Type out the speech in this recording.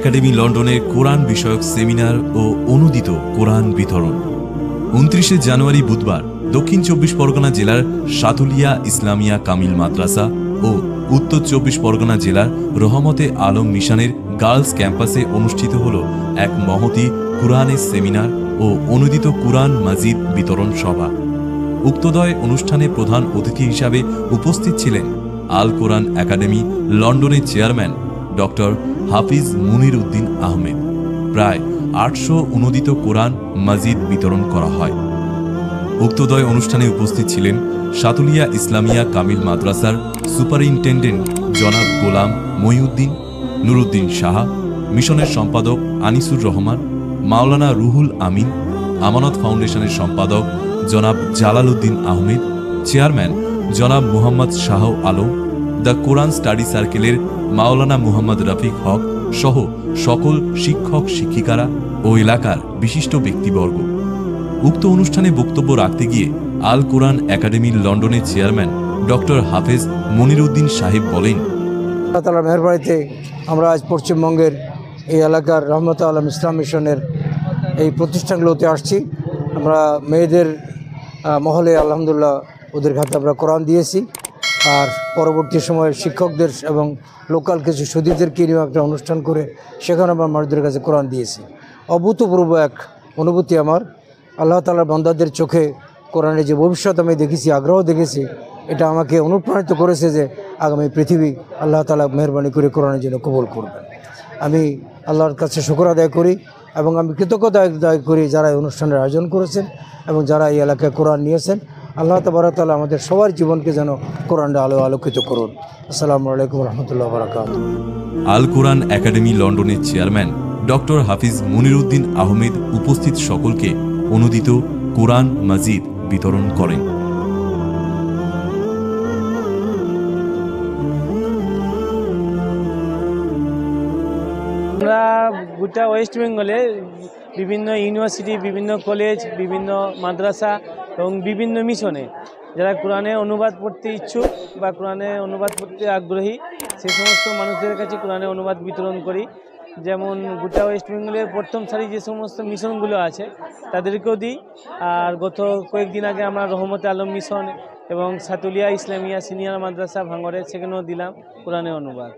Academy লন্ডনে কোরআন বিষয়ক seminar ও অনুদিত কোরআন বিতরণ। 29 জানুয়ারি বুধবার দক্ষিণ 24 পরগনা জেলার সাতুলিয়া ইসলামিয়া কামিল মাদ্রাসা ও উত্তর 24 পরগনা জেলার রহমতে আলম মিশনের গার্লস ক্যাম্পাসে অনুষ্ঠিত হল এক মহতী কুরআনের সেমিনার ও অনুদিত কুরআন মাজিদ বিতরণ সভা। উক্তদয় অনুষ্ঠানে প্রধান অতিথি হিসাবে উপস্থিত ছিলেন আল কোরআন একাডেমি লন্ডনের চেয়ারম্যান ডক্টর হাফিজ মুনির উদ্দিন আহমেদ। প্রায় 800 অনুদিত কোরআন মাজিদ বিতরণ করা হয়। উক্তদয় অনুষ্ঠানে উপস্থিত ছিলেন সাতুলিয়া ইসলামিয়া কামিল মাদ্রাসার সুপারিনটেন্ডেন্ট জনাব গোলাম মহিউদ্দিন, নুরুদ্দিন সাহা, মিশনের সম্পাদক আনিসুর রহমান, মাওলানা রুহুল আমিন, আমানত ফাউন্ডেশনের সম্পাদক জনাব জালাল উদ্দিন আহমেদ, চেয়ারম্যান জনাব Muhammad Shah Alam, the Quran study সার্কেলের মাওলানা মুহাম্মদ রফিক হক সহ সকল শিক্ষক শিক্ষিকারা ও এলাকার বিশিষ্ট ব্যক্তিবর্গ। উক্ত অনুষ্ঠানে বক্তব্য রাখতে গিয়ে আল কোরআন একাডেমি লন্ডনের চেয়ারম্যান ডক্টর হাফেজ মনির উদ্দিন সাহেব বলেন, আল্লাহ তাআলার মেহেরবানিতে আমরা আজ পশ্চিমবঙ্গের এই এলাকার রহমতে আলম ইসলাম মিশনের এই প্রতিষ্ঠানগুলোতে আসছি। আমরা মেয়েদের মহলে আলহামদুলিল্লাহ ওদের হাতে আমরা কোরআন দিয়েছি, আর পরবর্তী সময়ে শিক্ষকদের এবং লোকাল কিছু সুদীদেরকে নিয়ে একটা অনুষ্ঠান করে সেখানে আমরা মানুষদের কাছে কোরআন দিয়েছি। অভূতপূর্ব এক অনুভূতি আমার। আল্লাহ তাআলার বান্দাদের চোখে কোরআনের যে ভবিষ্যৎ আমি দেখেছি, আগ্রহ দেখেছি, এটা আমাকে অনুপ্রাণিত করেছে যে আগামী পৃথিবী আল্লাহ তাআলা মেহরবানি করে কোরআনের জন্য কবুল করবেন। আমি আল্লাহর কাছে শুকর আদায় করি এবং আমি কৃতজ্ঞতা আদায় করি যারা এই অনুষ্ঠানের আয়োজন করেছেন এবং যারা এই এলাকায় কোরআন নিয়েছেন। আল্লাহ তাবারক তাআলা আমাদের সবার জীবনকে যেন কোরআনের আলো আলোকিত করুন। আসসালামু আলাইকুম রহমতুল্লাহ বারাকাতুহু। আল কোরআন একাডেমি লন্ডনের চেয়ারম্যান ডক্টর হাফিজ মুনির উদ্দিন আহমেদ উপস্থিত সকলকে অনুদিত কোরআন মাজিদ বিতরণ করেন। আমরা গোটা ওয়েস্ট বেঙ্গলে বিভিন্ন ইউনিভার্সিটি, বিভিন্ন কলেজ, বিভিন্ন মাদ্রাসা এবং বিভিন্ন মিশনে যারা কোরআনে অনুবাদ পড়তে ইচ্ছুক বা কোরআনে অনুবাদ পড়তে আগ্রহী সেই সমস্ত মানুষদের কাছে কোরআনে অনুবাদ বিতরণ করি। যেমন গোটা ওয়েস্ট বেঙ্গলের প্রথম সারি যে সমস্ত মিশনগুলো আছে তাদেরকেও দিই। আর গত কয়েকদিন আগে আমরা রহমতে আলম মিশন এবং সাতুলিয়া ইসলামিয়া সিনিয়র মাদ্রাসা ভাঙড়ে সেখানেও দিলাম কোরআনে অনুবাদ।